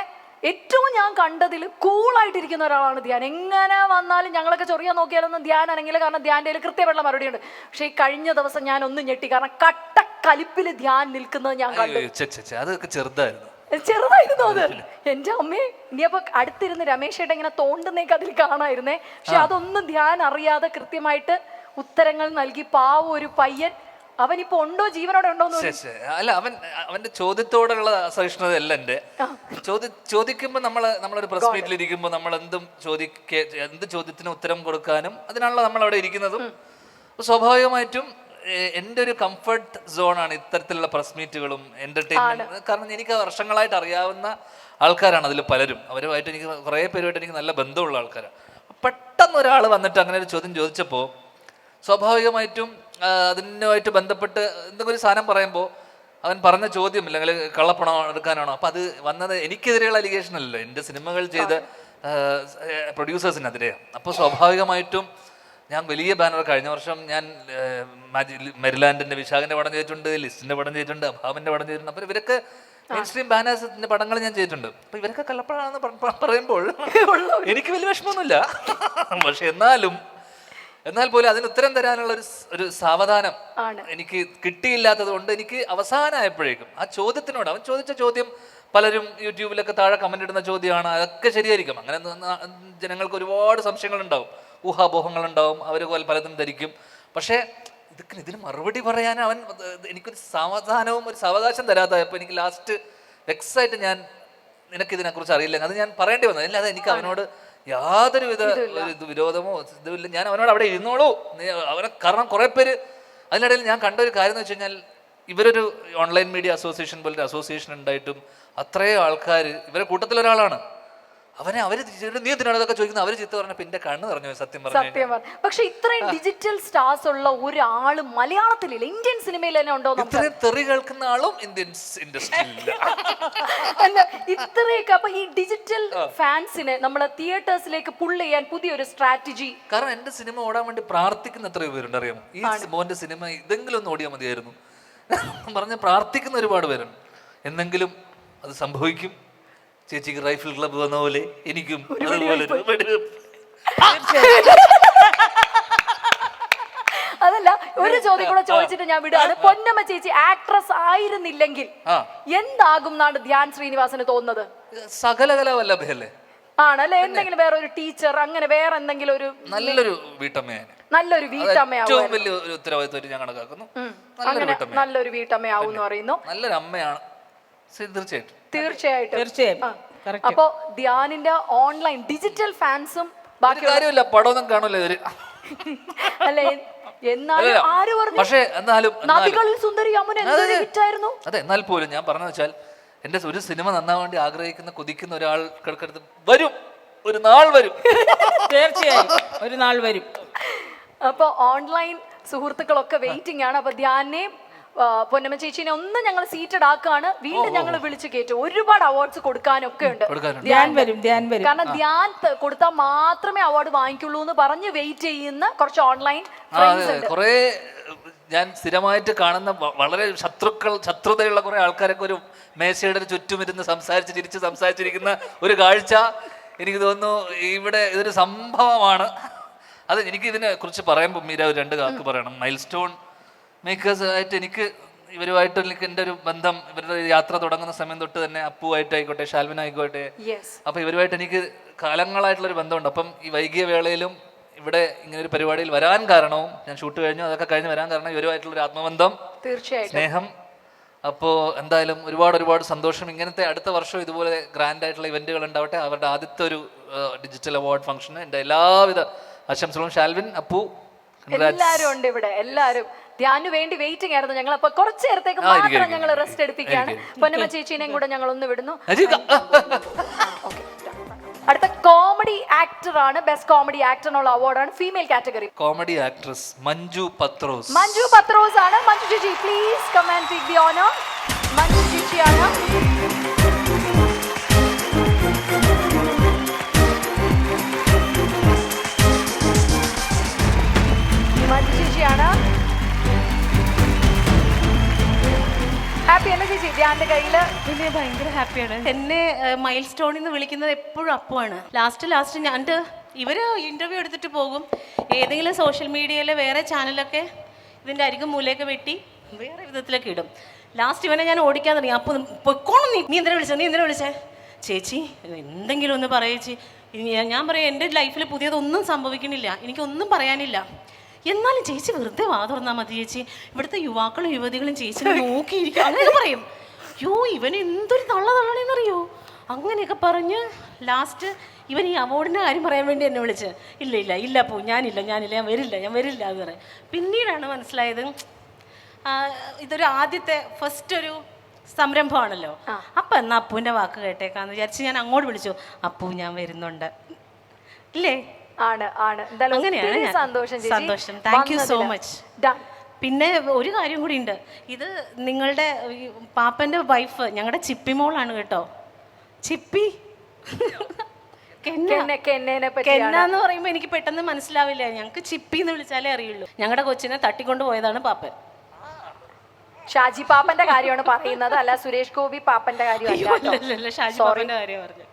ഏറ്റവും ഞാൻ കണ്ടതിൽ കൂളായിട്ടിരിക്കുന്ന ഒരാളാണ് ധ്യാൻ. എങ്ങനെ വന്നാലും ഞങ്ങളൊക്കെ ചൊറിയാൻ നോക്കിയാലൊന്നും ധ്യാൻ ആണെങ്കിലും, കാരണം ധ്യാൻ്റെ കയ്യിൽ കൃത്യമായിട്ടുള്ള മറുപടി ഉണ്ട്. പക്ഷെ ഈ കഴിഞ്ഞ ദിവസം ഞാൻ ഒന്ന് ഞെട്ടി. കാരണം കട്ടക്കലിപ്പിൽ ധ്യാൻ നിൽക്കുന്നത് ഞാൻ കണ്ടു. ചെറുതായിരുന്നു അത്. എന്റെ അമ്മേ, ഇനിയപ്പോ അടുത്തിരുന്ന് രമേശേട്ട ഇങ്ങനെ തോണ്ടുന്നേക്ക് അതിൽ കാണായിരുന്നേ. പക്ഷെ അതൊന്നും ധ്യാൻ അറിയാതെ കൃത്യമായിട്ട് ഉത്തരങ്ങൾ നൽകി. പാവം ഒരു പയ്യൻ. അവനിപ്പോ ഉണ്ടോ, ജീവനോടെ ഉണ്ടോ? അല്ല, അവന്റെ ചോദ്യത്തോടുള്ള സഹിഷ്ണുതയല്ല എന്റെ. ചോദിക്കുമ്പോ നമ്മളൊരു പ്രസ് മീറ്റിൽ ഇരിക്കുമ്പോൾ നമ്മൾ എന്ത് ചോദ്യത്തിന് ഉത്തരം കൊടുക്കാനും അതിനാണല്ലോ നമ്മൾ അവിടെ ഇരിക്കുന്നതും. സ്വാഭാവികമായിട്ടും എൻ്റെ ഒരു കംഫർട്ട് സോണാണ് ഇത്തരത്തിലുള്ള പ്രസ് മീറ്റുകളും എന്റർടൈൻമെന്റ്. കാരണം എനിക്ക് വർഷങ്ങളായിട്ട് അറിയാവുന്ന ആൾക്കാരാണ് അതിൽ പലരും. അവരുമായിട്ട് എനിക്ക് കുറേ പേരുമായിട്ട് എനിക്ക് നല്ല ബന്ധമുള്ള ആൾക്കാരാണ്. പെട്ടെന്ന് ഒരാൾ വന്നിട്ട് അങ്ങനെ ഒരു ചോദ്യം ചോദിച്ചപ്പോൾ സ്വാഭാവികമായിട്ടും അതിനുമായിട്ട് ബന്ധപ്പെട്ട് എന്തെങ്കിലും ഒരു സാധനം പറയുമ്പോൾ അവൻ പറഞ്ഞ ചോദ്യം അല്ലെങ്കിൽ കള്ളപ്പണം എടുക്കാനാണോ, അപ്പം അത് വന്നത് എനിക്കെതിരെയുള്ള അലിഗേഷൻ അല്ലല്ലോ. എൻ്റെ സിനിമകൾ ചെയ്ത് പ്രൊഡ്യൂസേഴ്സിനെതിരെ. അപ്പോൾ സ്വാഭാവികമായിട്ടും ഞാൻ വലിയ ബാനർ കഴിഞ്ഞ വർഷം ഞാൻ മെരിലാൻഡിൻ്റെ വിശാഖിൻ്റെ പടം ചെയ്തിട്ടുണ്ട്, ലിസ്റ്റിൻ്റെ പടം ചെയ്തിട്ടുണ്ട്, അഭാവിൻ്റെ പടം ചെയ്തിട്ടുണ്ട്. അപ്പോൾ ഇവരൊക്കെ മെയിൻ സ്ട്രീം ബാനേഴ്സിൻ്റെ പടങ്ങൾ ഞാൻ ചെയ്തിട്ടുണ്ട്. അപ്പോൾ ഇവരൊക്കെ കള്ളപ്പഴാണെന്ന് പറയുമ്പോൾ എനിക്ക് വലിയ വിഷമമൊന്നുമില്ല. പക്ഷെ എന്നാൽ പോലും അതിന് ഉത്തരം തരാനുള്ള ഒരു സാവധാനം എനിക്ക് കിട്ടിയില്ലാത്തത് കൊണ്ട് എനിക്ക് അവസാനമായപ്പോഴേക്കും ആ ചോദ്യത്തിനോട്, അവൻ ചോദിച്ച ചോദ്യം പലരും യൂട്യൂബിലൊക്കെ താഴെ കമന്റ് ഇടുന്ന ചോദ്യമാണ്, അതൊക്കെ ശരിയായിരിക്കും. അങ്ങനെ ജനങ്ങൾക്ക് ഒരുപാട് സംശയങ്ങളുണ്ടാവും, ഊഹാപോഹങ്ങളുണ്ടാവും, അവർ പലതും ധരിക്കും. പക്ഷേ ഇതിന് മറുപടി പറയാൻ അവൻ എനിക്കൊരു സമാധാനവും ഒരു സാവകാശം തരാതായപ്പോൾ എനിക്ക് ലാസ്റ്റ് വെക്സായിട്ട് ഞാൻ നിനക്കിതിനെക്കുറിച്ച് അറിയില്ല, അത് ഞാൻ പറയേണ്ടി വന്നത്. അല്ലാതെ എനിക്ക് അവനോട് യാതൊരു വിധ ഒരു വിരോധമോ ഇതുമില്ല. ഞാൻ അവനോട് അവിടെ ഇരുന്നോളൂ അവനെ, കാരണം കുറേ പേര് അതിനിടയിൽ ഞാൻ കണ്ട ഒരു കാര്യം എന്ന് വെച്ച് കഴിഞ്ഞാൽ, ഇവരൊരു ഓൺലൈൻ മീഡിയ അസോസിയേഷൻ പോലൊരു അസോസിയേഷൻ ഉണ്ടായിട്ടും അത്രയും ആൾക്കാർ ഇവരെ കൂട്ടത്തിലൊരാളാണ്. അവർ നീ എന്തിനാണ് അതൊക്കെ ചോദിക്കുന്നത്, അവർ ചീത്ത പറഞ്ഞ പിന്നെ കണ്ണ് നിറഞ്ഞു സത്യം പറഞ്ഞു. പക്ഷെ ഇത്രയും ഡിജിറ്റൽ സ്റ്റാർസ് ഉള്ള ഒരാള് മലയാളത്തിലില്ല, ഇന്ത്യൻ സിനിമയിൽ തന്നെ ഉണ്ടോ? ഇത്രയും തെറി കേൾക്കുന്ന ആളും ഇന്ത്യൻ ഇൻഡസ്ട്രിയിലില്ല. ഇത്രയൊക്കെ അപ്പൊ ഈ ഡിജിറ്റൽ ഫാൻസിനെ നമ്മളെ തിയേറ്റേഴ്സിലേക്ക് പുൾ ചെയ്യാൻ പുതിയൊരു സ്ട്രാറ്റജി. കാരണം എന്റെ സിനിമ ഓടാൻ വേണ്ടി പ്രാർത്ഥിക്കുന്ന എത്രയോ പേരുണ്ട് അറിയാമോ? ഈ മോന്റെ സിനിമ ഇതെങ്കിലും ഒന്ന് ഓടിയാൽ മതിയായിരുന്നു പറഞ്ഞ് പ്രാർത്ഥിക്കുന്ന ഒരുപാട് പേരുണ്ട്. എന്നെങ്കിലും അത് സംഭവിക്കും. ചേച്ചിക്ക് റൈഫിൾ ക്ലബ്ബ് വന്ന പോലെ എനിക്കും അതല്ല, ഒരു ചോദ്യം കൂടെ ചോദിച്ചിട്ട് ഞാൻ വിടുകയാണ്. പൊന്നമ്മ ചേച്ചി ആക്ട്രസ് ആയിരുന്നില്ലെങ്കിൽ എന്താകും എന്നാണ് ധ്യാൻ ശ്രീനിവാസന് തോന്നുന്നത്? സകലകലാവല്ലഭയല്ലേ? ആണല്ലേ? എന്തെങ്കിലും വേറെ ഒരു ടീച്ചർ, അങ്ങനെ വേറെ എന്തെങ്കിലും ഒരു നല്ലൊരു വീട്ടമ്മയാണ്. നല്ലൊരു വീട്ടമ്മയാവും. വലിയ ഒരു ഉത്തരവാദിത്വം ഞാൻ കണക്കാക്കുന്നു. നല്ലൊരു വീട്ടമ്മയാവും എന്ന് പറയുന്നു. നല്ലൊരു അമ്മയാണ് തീർച്ചയായിട്ടും. അപ്പൊ ധ്യാനിന്റെ ഓൺലൈൻ ഡിജിറ്റൽ ഫാൻസും ബാക്കി കാര്യമില്ല, പടമൊന്നും കാണൂല ഇവര്. അല്ലെ? എന്നാലും ആര് പറഞ്ഞു? പക്ഷേ എന്നാലും നദികളിൽ സുന്ദരി യമുന എന്തൊരു ഹിറ്റായിരുന്നു. അതെ, എന്നാൽ പോലും ഞാൻ പറഞ്ഞു വെച്ചാൽ എന്റെ ഒരു സിനിമ നന്നാൻ വേണ്ടി ആഗ്രഹിക്കുന്ന കൊതിക്കുന്ന ഒരാൾ കിടക്കടുത്ത് വരും, ഒരു നാൾ വരും. തീർച്ചയായും ഒരു നാൾ വരും. അപ്പൊ ഓൺലൈൻ സുഹൃത്തുക്കളൊക്കെ വെയിറ്റിംഗ് ആണ്. അപ്പൊ ധ്യാനെയും പൊന്നമ്മ ചേച്ചിനെ ഒന്ന് ഞങ്ങൾ സീറ്റഡ് ആക്കാണ്. വീണ്ടും ഞങ്ങൾ വിളിച്ചു കയറ്റും. ഒരുപാട് അവാർഡ്സ് കൊടുക്കാനൊക്കെ ഉണ്ട്. കാരണം ധ്യാൻ കൊടുത്താൽ മാത്രമേ അവാർഡ് വാങ്ങിക്കുള്ളൂ എന്ന് പറഞ്ഞ് വെയിറ്റ് ചെയ്യുന്ന കുറച്ച് ഓൺലൈൻ കുറെ ഞാൻ സ്ഥിരമായിട്ട് കാണുന്ന വളരെ ശത്രുതയുള്ള കുറെ ആൾക്കാരൊക്കെ ഒരു മേശയുടെ ചുറ്റുമിരുന്ന് ചിരിച്ച് സംസാരിച്ചിരിക്കുന്ന ഒരു കാഴ്ച എനിക്ക് തോന്നുന്നു ഇവിടെ ഇതൊരു സംഭവമാണ്. അത് എനിക്ക് ഇതിനെ കുറിച്ച് പറയുമ്പോൾ മീര ഒരു രണ്ട് വാക്ക് പറയണം. മൈൽ സ്റ്റോൺ മേക്കേഴ്സ് ആയിട്ട് എനിക്ക് ഇവരുമായിട്ട് എൻ്റെ ഒരു ബന്ധം, ഇവരുടെ യാത്ര തുടങ്ങുന്ന സമയം തൊട്ട് തന്നെ അപ്പുവായിട്ടായിക്കോട്ടെ, ഷാൽവിനായിക്കോട്ടെ, അപ്പം ഇവരുമായിട്ട് എനിക്ക് കാലങ്ങളായിട്ടുള്ളൊരു ബന്ധമുണ്ട്. അപ്പം ഈ വൈകിയ വേളയിലും ഇവിടെ ഇങ്ങനെ ഒരു പരിപാടിയിൽ വരാൻ കാരണവും, ഞാൻ ഷൂട്ട് കഴിഞ്ഞു അതൊക്കെ കഴിഞ്ഞ് വരാൻ കാരണം ഇവരുമായിട്ടുള്ളൊരു ആത്മബന്ധം, സ്നേഹം. അപ്പോൾ എന്തായാലും ഒരുപാട് സന്തോഷം. ഇങ്ങനത്തെ അടുത്ത വർഷം ഇതുപോലെ ഗ്രാൻഡ് ആയിട്ടുള്ള ഇവന്റുകൾ ഉണ്ടാവട്ടെ. അവരുടെ ആദ്യത്തെ ഒരു ഡിജിറ്റൽ അവാർഡ് ഫംഗ്ഷന് എൻ്റെ എല്ലാവിധ ആശംസകളും. ഷാൽവിൻ, അപ്പു, എല്ലാരും ഉണ്ട് ഇവിടെ. എല്ലാരും ധ്യാനു വേണ്ടി വെയിറ്റിംഗ് ആയിരുന്നു. ഞങ്ങൾ അപ്പൊ കുറച്ചു നേരത്തേക്ക് മാത്രം ഞങ്ങൾ റെസ്റ്റ് എടുപ്പിക്കുകയാണ്. പൊന്നമ്മ ചേച്ചീനെയും കൂടെ ഞങ്ങൾ ഒന്ന് വിടുന്നു. അടുത്ത കോമഡി ആക്ടർ ആണ്. ബെസ്റ്റ് കോമഡി ആക്ടറിനുള്ള അവാർഡാണ്. Female category comedy actress Manju Pathrose. Manju Pathrose ആണ്. മഞ്ജു ചേച്ചി please come and take the honour. Manju ചേച്ചിയാണ്. മഞ്ജു ചേച്ചിയാണ്. ഹാപ്പിയാണ് ചേച്ചി ധ്യാന്റെ കയ്യില്? പിന്നെ ഭയങ്കര ഹാപ്പിയാണ്. എന്നെ മൈൽ സ്റ്റോണിൽ നിന്ന് വിളിക്കുന്നത് എപ്പോഴും അപ്പുവാണ്. ലാസ്റ്റ് ഞാൻ ഇവര് ഇന്റർവ്യൂ എടുത്തിട്ട് പോകും. ഏതെങ്കിലും സോഷ്യൽ മീഡിയയിലെ വേറെ ചാനലൊക്കെ ഇതിന്റെ അരികും മൂലയൊക്കെ വെട്ടി വേറെ വിധത്തിലൊക്കെ ഇടും. ലാസ്റ്റ് ഇവനെ ഞാൻ ഓടിക്കാൻ തുടങ്ങി. അപ്പോൾ പൊക്കോണം, നീ എന്തിനാ വിളിച്ചേ ചേച്ചി, എന്തെങ്കിലും ഒന്ന് പറയേച്ചി. ഞാൻ പറയാം എൻ്റെ ലൈഫിൽ പുതിയതൊന്നും സംഭവിക്കണില്ല, എനിക്കൊന്നും പറയാനില്ല. എന്നാലും ചേച്ചി വെറുതെ വാ തുറന്നാൽ മതി ചേച്ചി, ഇവിടുത്തെ യുവാക്കളും യുവതികളും ചേച്ചിനെ നോക്കിയിരിക്കും അങ്ങനെ പറയും. ഇവൻ എന്തൊരു തള്ളണെന്നറിയോ? അങ്ങനെയൊക്കെ പറഞ്ഞ് ലാസ്റ്റ് ഇവൻ ഈ അവാർഡിൻ്റെ കാര്യം പറയാൻ വേണ്ടി എന്നെ വിളിച്ച് ഇല്ല പോ, ഞാനില്ല ഞാൻ വരില്ല എന്ന് പറയാം. പിന്നീടാണ് മനസ്സിലായത് ഇതൊരു ഫസ്റ്റ് ഒരു സംരംഭമാണല്ലോ. അപ്പം എന്നാൽ അപ്പൂൻ്റെ വാക്ക് കേട്ടേക്കാന്ന് വിചാരിച്ച് ഞാൻ അങ്ങോട്ട് വിളിച്ചു. അപ്പൂ ഞാൻ വരുന്നുണ്ട് ഇല്ലേ? അങ്ങനെയാണ്. സന്തോഷം. Thank you so much. പിന്നെ ഒരു കാര്യം കൂടി ഉണ്ട്. ഇത് നിങ്ങളുടെ പാപ്പൻ്റെ വൈഫ് ഞങ്ങളുടെ ചിപ്പി മോളാണ് കേട്ടോ. ചിപ്പി കെന്നേനെ പറ്റി കെന്ന എന്ന് പറയുമ്പോൾ എനിക്ക് പെട്ടെന്ന് മനസ്സിലാവില്ല. ഞങ്ങൾക്ക് ചിപ്പി എന്ന് വിളിച്ചാലേ അറിയുള്ളൂ. ഞങ്ങളുടെ കൊച്ചിനെ തട്ടിക്കൊണ്ട് പോയതാണ് പാപ്പൻ. ഷാജി പാപ്പന്റെ കാര്യമാണ് പറയുന്നത്, അല്ല സുരേഷ് ഗോപി പാപ്പന്റെ അല്ലല്ല, ഷാജി പാപ്പന്റെ കാര്യം പറഞ്ഞു.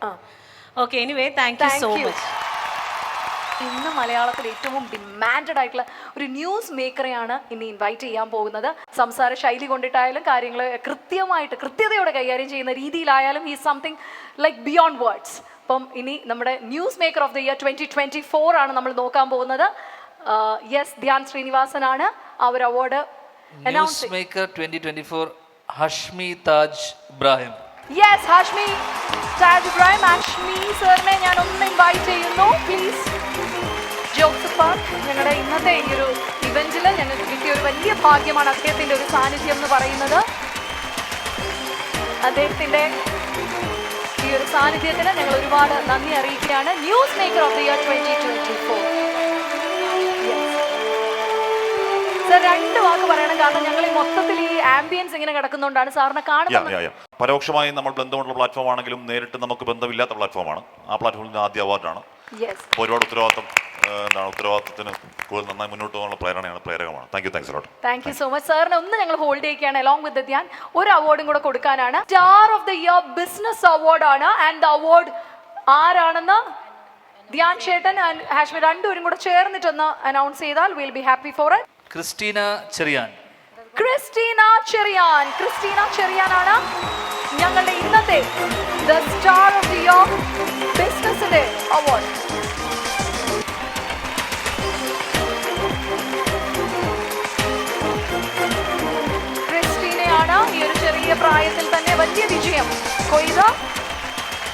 Okay, anyway thank you so much. ഇന്ന് മലയാളത്തിൽ ഏറ്റവും ഡിമാൻഡഡ് ആയിട്ടുള്ള ഒരു ന്യൂസ് മേക്കറെയാണ് ഇന്ന് ഇൻവൈറ്റ് ചെയ്യാൻ പോകുന്നത്. സംസാര ശൈലി കൊണ്ടിട്ടായാലും കാര്യങ്ങൾ കൃത്യതയോടെ കൈകാര്യം ചെയ്യുന്ന രീതിയിലായാലും ഈ സംതിങ് ലൈക്ക് ബിയോണ്ട് വേർഡ്സ്. അപ്പം ഇനി നമ്മുടെ news maker of the year 2024 ആണ് നമ്മൾ നോക്കാൻ പോകുന്നത്. യെസ്, ധ്യാൻ ശ്രീനിവാസൻ ആണ് ആ ഒരു award news maker 2024 Hashmi Taj Ibrahim. Yes, Hashmi Taj Ibrahim. Hashmi സാറിനെ ഞാൻ ഒന്ന് ഇൻവൈറ്റ് ചെയ്യുന്നു പ്ലീസ്. ജോസഫ്, ഞങ്ങളുടെ ഇന്നത്തെ ഈ ഒരു ഇവന്റിൽ ഞങ്ങൾക്ക് കിട്ടിയ ഒരു വലിയ ഭാഗ്യമാണ് അദ്ദേഹത്തിന്റെ ഒരു സാന്നിധ്യം എന്ന് പറയുന്നത്. അദ്ദേഹത്തിന്റെ ഈ ഒരു സാന്നിധ്യത്തിന് ഞങ്ങൾ ഒരുപാട് നന്ദി അറിയിക്കുകയാണ്. News maker of the year 2024. Sir, 2 വാക്ക് പറയണം, കാരണം ഞങ്ങൾ ഈ മൊത്തത്തിൽ ഈ ആംബിയൻസ് ഇങ്ങനെ കിടക്കുന്നതുകൊണ്ടാണ് സാറിനെ കാണുന്നത്. പരോക്ഷമായി നമ്മൾ ബന്ധമുള്ള പ്ലാറ്റ്ഫോം ആണെങ്കിലും നേരിട്ട് നമുക്ക് ബന്ധമില്ലാത്ത പ്ലാറ്റ്ഫോമാണ്. ആ പ്ലാറ്റ്ഫോമിൽ ആദ്യ അവാർഡാണ്. ഒരുപാട് ഉത്തരവാദിത്തത്തിന് കൂടുതൽ നന്നായി മുന്നോട്ട് പോകാനുള്ള പ്രേരകമാണ്. Thank you so much. സാറിനെ ഒന്ന് ഞങ്ങൾ ഹോൾഡ് ചെയ്യുകയാണ്. അലോങ് വിത്ത് ധ്യാൻ ഒരു അവാർഡും കൂടെ കൊടുക്കാനാണ്. Star of the year business award ആണ്. ആൻഡ് ദ അവാർഡ് ആരാണെന്ന് ധ്യാൻ ചേട്ടൻ ആൻഡ് ഹാഷ്മി രണ്ടുപേരും കൂടെ ചേർന്നിട്ടൊന്ന് അനൗൺസ് ചെയ്താൽ will be happy for it. Christina Cherian. Christina ചെറിയാനാണ് ഞങ്ങളുടെ ഇന്നത്തെ the star of the year ബിസിനസിന്റെ അവാർഡ്. ക്രിസ്റ്റീനയാണ് ഈ ഒരു ചെറിയ പ്രായത്തിൽ തന്നെ വലിയ വിജയം കൊയ്ത്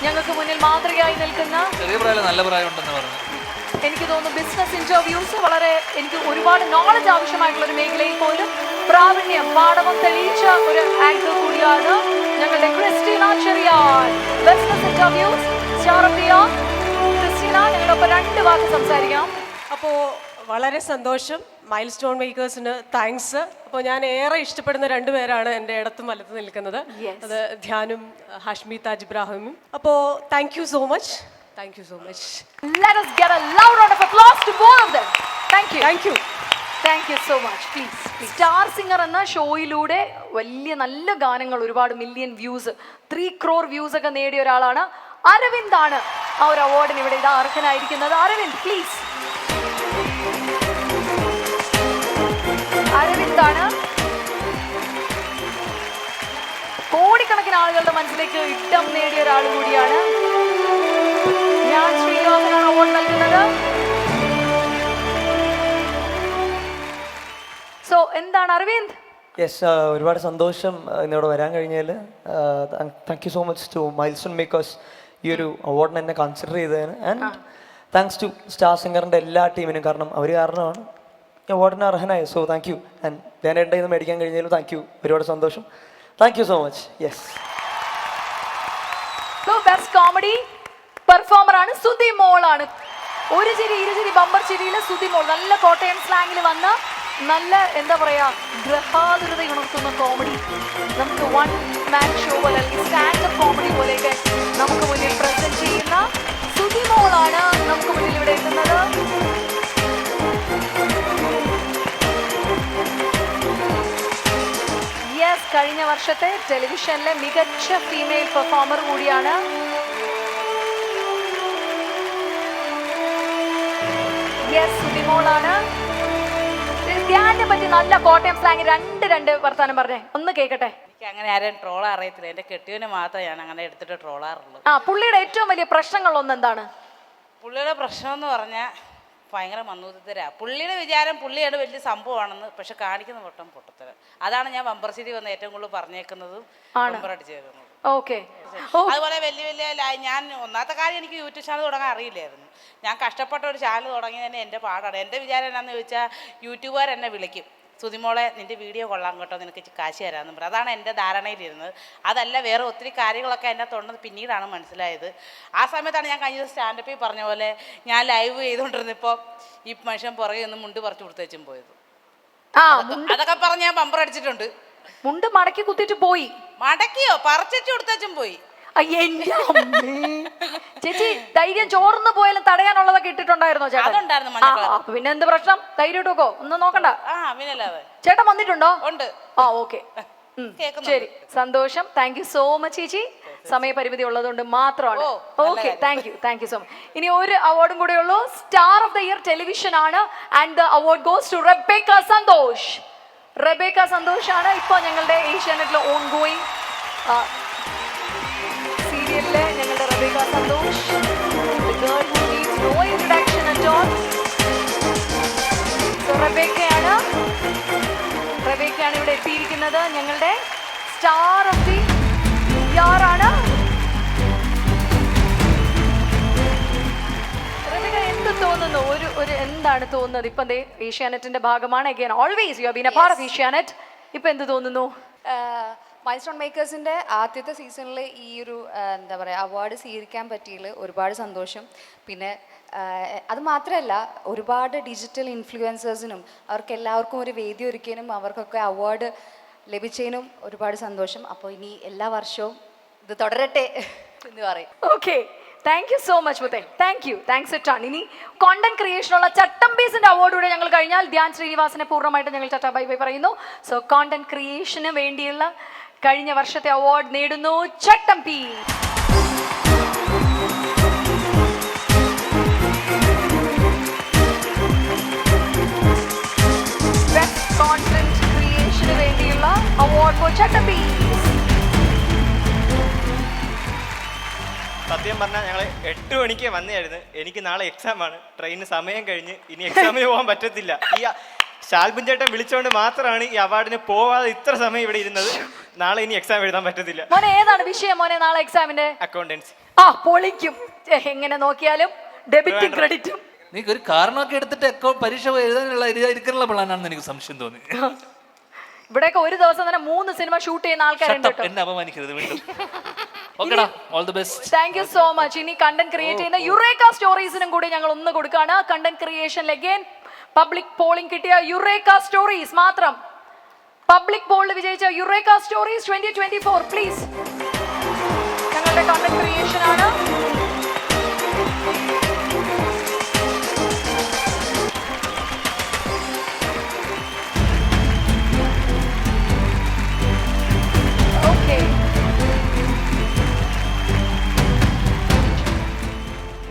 ഞങ്ങൾക്ക് മുന്നിൽ മാതൃകയായി നിൽക്കുന്ന. ചെറിയ പ്രായം നല്ല പ്രായം ഉണ്ടെന്ന് പറഞ്ഞു. എനിക്ക് തോന്നുന്നു ബിസിനസ് ഇന്റർവ്യൂസ് വളരെ എനിക്ക് ഒരുപാട് നോളജ് ആവശ്യമായിട്ടുള്ള ഒരു മേഖലയിൽ പോലും പ്രാവീണ്യം പാഠവും തെളിയിച്ച ഒരു ആങ്കർ കൂടിയാണ് ഞങ്ങളുടെ Christina Cherian. Business interviews star of the year Christina, ഞങ്ങളൊപ്പം 2 വാക്ക് സംസാരിക്കാം. അപ്പോൾ വളരെ സന്തോഷം. മൈൽ സ്റ്റോൺ മേക്കേഴ്സിന് താങ്ക്സ്. അപ്പോൾ ഞാൻ ഏറെ ഇഷ്ടപ്പെടുന്ന 2 പേരാണ് എൻ്റെ ഇടത്തും വലത്ത് നിൽക്കുന്നത്. അത് ധ്യാനും ഹാഷ്മി താജ് ഇബ്രാഹിമും. അപ്പോൾ thank you so much. Thank you so much. Let us get a loud round of applause to both of them. Thank you. Thank you. Thank you so much. Please. Star singer എന്ന ഷോയിലൂടെ വലിയ നല്ല ഗാനങ്ങൾ, ഒരുപാട് million views, 3 crore views ഒക്കെ നേടിയ ഒരാളാണ് അരവിന്ദ്. ആണ് ആ ഒരു അവാർഡിന് ഇവിടെ ഇതാ അർഹനായിരിക്കുന്നത്. അരവിന്ദ് പ്ലീസ്. അരവിന്ദാണ് കോടിക്കണക്കിന് ആളുകളുടെ മനസ്സിലേക്ക് ഇടം നേടിയ ഒരാൾ കൂടിയാണ്. ഞാൻ ശ്രീനിവാസനാണ് അവാർഡ് നൽകുന്നത്. സോ എന്താണ് അരവിന്ദ്? യെസ്, ഒരുപാട് സന്തോഷം ഇന്നിവിടെ വരാൻ കഴിഞ്ഞാൽ. Thank you so much to mile stone makers ഈ ഒരു അവാർഡിനെ എന്നെ കൺസിഡർ ചെയ്തതിന്. ആൻഡ് താങ്ക്സ് ടു സ്റ്റാർ സിംഗറിൻ്റെ എല്ലാ ടീമിനും, കാരണം അവർ കാരണമാണ് ഈ അവാർഡിന് അർഹനായത്. So thank you. ആൻഡ് ഞാൻ എൻ്റെ ഇത് മേടിക്കാൻ കഴിഞ്ഞാലും താങ്ക് യു. ഒരുപാട് സന്തോഷം. Thank you so much. Yes. Best comedy performer ആണ് സുധി മോളാണ്. ഒരു ചിരി ഇരുചിരി ബമ്പർ ചിരിയിൽ സുധി മോൾ നല്ല കോട്ടയം സ്ലാങ്ങിൽ വന്ന് നല്ല എന്താ പറയാ ഗ്രഹാതുരത ഉണർത്തുന്ന കോമഡി നമുക്ക് 1 man ഷോ പോലെ അല്ലെങ്കിൽ സ്റ്റാൻഡപ്പ് കോമഡി പോലെയൊക്കെ നമുക്ക് മുന്നിൽ പ്രസന്റ് ചെയ്യുന്ന സുധി മോളാണ് നമുക്ക് മുന്നിൽ ഇവിടെ എത്തുന്നത്. യെസ്, കഴിഞ്ഞ വർഷത്തെ ടെലിവിഷനിലെ മികച്ച ഫീമെയിൽ പെർഫോമർ കൂടിയാണ്. സുധിമോളാണ്. ധ്യാനെ പറ്റി നല്ല കോട്ടയം സ്ലാങ് 2 വർത്താനം പറഞ്ഞേ, ഒന്ന് കേൾക്കട്ടെ. എനിക്ക് അങ്ങനെ ആരെയും ട്രോളാൻ അറിയത്തില്ല. എന്റെ കെട്ടിയവനെ മാത്രമേ ഞാൻ അങ്ങനെ എടുത്തിട്ട് ട്രോളാറുള്ളൂ. പുള്ളിയുടെ ഏറ്റവും വലിയ പ്രശ്നങ്ങളൊന്നും എന്താണ്? പുള്ളിയുടെ പ്രശ്നം എന്ന് പറഞ്ഞാൽ ഭയങ്കര മന്നൂത്തരാ. പുള്ളിയുടെ വിചാരം പുള്ളിയുടെ വലിയ സംഭവമാണെന്ന്, പക്ഷെ കാണിക്കുന്ന പൊട്ടത്തരം. അതാണ് ഞാൻ ബമ്പർ സിറ്റി വന്ന് ഏറ്റവും കൂടുതൽ പറഞ്ഞേക്കുന്നതും ബമ്പർ അടിച്ചേക്കുന്നത്. അതുപോലെ വലിയ ഞാൻ ഒന്നാമത്തെ കാര്യം എനിക്ക് യൂട്യൂബ് ചാനൽ തുടങ്ങാൻ അറിയില്ലായിരുന്നു. ഞാൻ കഷ്ടപ്പെട്ട ഒരു ചാനൽ തുടങ്ങി തന്നെ എൻ്റെ പാടാണ്. എൻ്റെ വിചാരം എന്നാന്ന് ചോദിച്ചാൽ യൂട്യൂബുകാർ എന്നെ വിളിക്കും, സുധിമോളെ നിൻ്റെ വീഡിയോ കൊള്ളാൻ കേട്ടോ, നിനക്ക് കാശ് തരാമെന്ന് പറയും. അതാണ് എൻ്റെ ധാരണയിലിരുന്നത്. അതല്ല, വേറെ ഒത്തിരി കാര്യങ്ങളൊക്കെ എൻ്റെ തൊണ്ടെന്ന് പിന്നീടാണ് മനസ്സിലായത്. ആ സമയത്താണ് ഞാൻ കഴിഞ്ഞ സ്റ്റാൻഡപ്പിൽ പറഞ്ഞ പോലെ ഞാൻ ലൈവ് ചെയ്തുകൊണ്ടിരുന്നപ്പോൾ ഈ മനുഷ്യൻ പുറകെ ഒന്ന് മുണ്ട് പറിച്ചു കൊടുത്തേച്ചും പോയത്. അതൊക്കെ പറഞ്ഞ് ഞാൻ ബമ്പർ അടിച്ചിട്ടുണ്ട്. മുണ്ട് മടക്കി കുത്തിട്ട് പോയി. മടക്കിയോ? പറിച്ചു കൊടുത്തേച്ചും പോയി. ചേച്ചി ധൈര്യം ചോർന്ന് പോയാലും തടയാനുള്ളതൊക്കെ ഇട്ടിട്ടുണ്ടായിരുന്നോ ചേട്ടൻ? അതുണ്ടായിരുന്നു മഞ്ഞ കളർ. അപ്പൊ പിന്നെ എന്ത് പ്രശ്നം? ധൈര്യം ഇട്ടോക്കോ, ഒന്നും നോക്കണ്ട. പിന്നല്ലാതെ. ചേട്ടൻ വന്നിട്ടുണ്ടോ? ഉണ്ട്. ഓക്കെ, ശരി, സന്തോഷം. താങ്ക് യു സോ മച്ച് ചേച്ചി. സമയപരിമിതി ഉള്ളതുകൊണ്ട് മാത്രമാണ്. Okay, thank you so much. ഇനി ഒരു അവാർഡും കൂടെ ഉള്ളൂ. Star of the year television ആണ്. And the award goes to Rebecca Santhosh. Rebecca Santhosh ആണ് ഇപ്പൊ ഞങ്ങളുടെ ഏഷ്യാനെറ്റിലെ ഓൺ ഗോയിങ് സീരിയലിലെ ഞങ്ങളുടെ Rebecca Santhosh. The girl who needs no introduction at all. So റെബേക്കയാണ് ഇവിടെ എത്തിയിരിക്കുന്നത്. ഞങ്ങളുടെ സ്റ്റാർ ഓഫ് ദി ഇയർ ആണ്. എന്ത് തോന്നുന്നു? ഒരു എന്താണ് തോന്നുന്നത്? ഇപ്പൊ ഏഷ്യാനെറ്റിന്റെ ഭാഗമാണ്. Again always you have been A part of Asianet. ഇപ്പൊ എന്ത് തോന്നുന്നു? മൈൽസ്റ്റോൺ മേക്കേഴ്സിൻ്റെ ആദ്യത്തെ സീസണിൽ ഈ ഒരു എന്താ പറയുക അവാർഡ് സ്വീകരിക്കാൻ പറ്റിയതിൽ ഒരുപാട് സന്തോഷം. പിന്നെ അത് മാത്രമല്ല, ഒരുപാട് ഡിജിറ്റൽ ഇൻഫ്ലുവൻസേഴ്സിനും അവർക്ക് എല്ലാവർക്കും ഒരു വേദി ഒരുക്കിയതിനും അവർക്കൊക്കെ അവാർഡ് ലഭിച്ചതിനും ഒരുപാട് സന്തോഷം. അപ്പോൾ ഇനി എല്ലാ വർഷവും ഇത് തുടരട്ടെ എന്ന് പറയും. Okay, thank you so much മുത്തേ. Thanks a ton. ഇനി കോണ്ടന്റ് ക്രിയേഷനുള്ള ചട്ടമ്പീസിന്റെ അവാർഡ് കൂടെ ഞങ്ങൾ കഴിഞ്ഞാൽ ധ്യാൻ ശ്രീനിവാസനെ പൂർണ്ണമായിട്ട് ഞങ്ങൾ ചട്ട ബൈ ബൈ പറയുന്നു. സോ കോണ്ടന്റ് ക്രിയേഷന് വേണ്ടിയുള്ള കഴിഞ്ഞ വർഷത്തെ അവാർഡ് നേടുന്നു ചട്ടമ്പി. ബെസ്റ്റ് കോണ്ടന്റ് ക്രിയേഷന് വേണ്ടിയുള്ള അവാർഡ് ഫോർ ചട്ടമ്പി. സത്യം പറഞ്ഞാൽ ഞങ്ങൾ 8 മണിക്ക് വന്നായിരുന്നു. എനിക്ക് നാളെ എക്സാം ആണ്. ട്രെയിന് സമയം കഴിഞ്ഞ് ഇനി എക്സാമിന് പോകാൻ പറ്റത്തില്ല. ഈ ശാൽബിൻ ചേട്ടൻ വിളിച്ചുകൊണ്ട് മാത്രമാണ് ഈ അവാർഡിന് പോവാതെ ഇത്ര സമയം ഇവിടെ ഇരുന്നത്. നാളെ ഇനി എക്സാം എഴുതാൻ പറ്റത്തില്ല. മോനെ ഏതാണ് വിഷയം മോനെ നാളെ എക്സാമിന്റെ? അക്കൗണ്ടൻസി. പൊളിക്കും. എങ്ങനെ നോക്കിയാലും ഡെബിറ്റും ക്രെഡിറ്റും. നീ ഒരു കാരണമൊക്കെ എടുത്തിട്ട് പരീക്ഷ എഴുതാനുള്ള പ്ലാനാണെന്ന് എനിക്ക് സംശയം തോന്നി. ഇവിടെയൊക്കെ ഒരു ദിവസം തന്നെ 3 സിനിമ ഷൂട്ട് ചെയ്യുന്ന ആൾക്കാരുണ്ട്. എന്നെ അപമാനിക്കരുത് വീണ്ടും. ഓക്കെടാ, all the best. Thank you so much. ഇനി കണ്ടന്റ് ക്രിയേറ്റ് ചെയ്യുന്ന യുറേക്ക സ്റ്റോറീസിനും കൂടി ഞങ്ങൾ ഒന്ന് കൊടുക്കാണ്. കണ്ടന്റ് ക്രിയേഷനിൽ അഗൈൻ പബ്ലിക് പോളിംഗ് കിട്ടിയ യുറേക്ക സ്റ്റോറീസ് മാത്രം. പബ്ലിക് പോളിൽ വിജയിച്ച യുറേക്ക സ്റ്റോറീസ് 2024 പ്ലീസ്. ഞങ്ങളുടെ കണ്ടന്റ് ക്രിയേഷൻ ആണ്.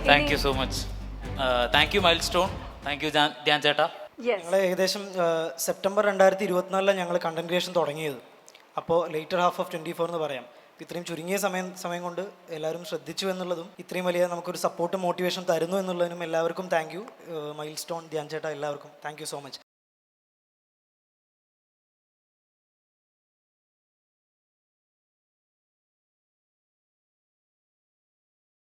Thank you so much. Thank you milestone. Thank you Dhyan ചേട്ടാ. ഞങ്ങൾ ഏകദേശം സെപ്റ്റംബർ 2024 ഞങ്ങൾ കണ്ടന്റ് ക്രിയേഷൻ തുടങ്ങിയത്. അപ്പോൾ ലേറ്റർ ഹാഫ് ഓഫ് 24 എന്ന് പറയാം. ഇത്രയും ചുരുങ്ങിയ സമയം കൊണ്ട് എല്ലാവരും ശ്രദ്ധിച്ചു എന്നുള്ളതും ഇത്രയും വലിയ നമുക്കൊരു സപ്പോർട്ട് മോട്ടിവേഷൻ തരുന്നു എന്നുള്ളതിനും എല്ലാവർക്കും താങ്ക് യു. മൈൽസ്റ്റോൺ, ധ്യാൻ ചേട്ടാ, എല്ലാവർക്കും താങ്ക് യു സോ മച്ച്.